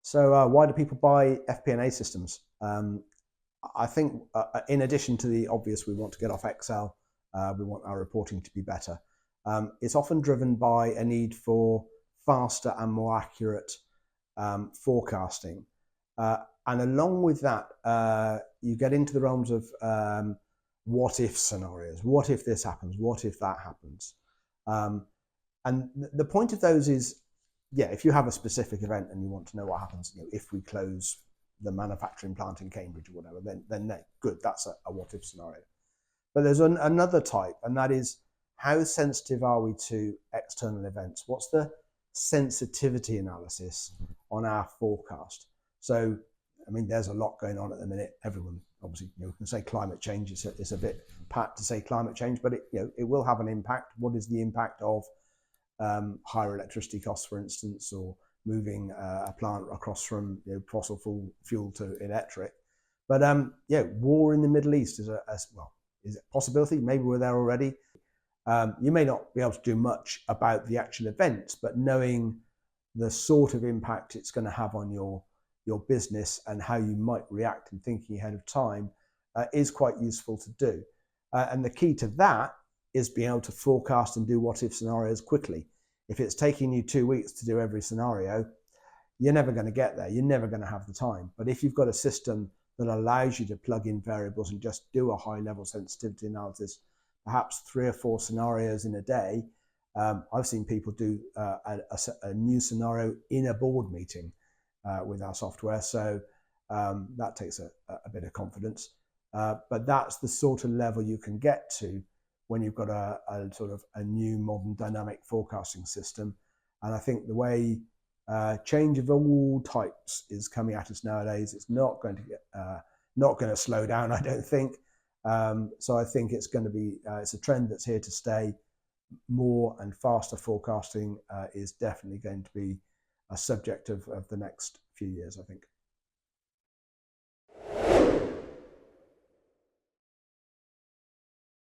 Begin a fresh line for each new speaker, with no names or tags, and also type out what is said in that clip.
So why do people buy FP&A systems? I think in addition to the obvious, we want to get off Excel, we want our reporting to be better. It's often driven by a need for faster and more accurate forecasting. And along with that, you get into the realms of what if scenarios. What if this happens? What if that happens? And the point of those is, yeah, if you have a specific event and you want to know what happens, if we close the manufacturing plant in Cambridge or whatever, then good, that's a what if scenario. But there's another type, and that is, how sensitive are we to external events? What's the sensitivity analysis on our forecast? So, I mean, there's a lot going on at the minute. Everyone obviously can say climate change. It's a bit pat to say climate change, but it will have an impact. What is the impact of higher electricity costs, for instance, or moving a plant across from fossil fuel to electric? But war in the Middle East is is a possibility. Maybe we're there already. You may not be able to do much about the actual events, but knowing the sort of impact it's going to have on your business and how you might react and thinking ahead of time is quite useful to do. And the key to that is being able to forecast and do what if scenarios quickly. If it's taking you 2 weeks to do every scenario, you're never going to get there. You're never going to have the time. But if you've got a system that allows you to plug in variables and just do a high level sensitivity analysis, perhaps 3 or 4 scenarios in a day. I've seen people do a new scenario in a board meeting with our software. So that takes a bit of confidence. But that's the sort of level you can get to when you've got a sort of a new modern dynamic forecasting system. And I think the way change of all types is coming at us nowadays, it's not going to slow down, I don't think. So I think it's going to be, it's a trend that's here to stay. More and faster forecasting is definitely going to be a subject of the next few years, I think.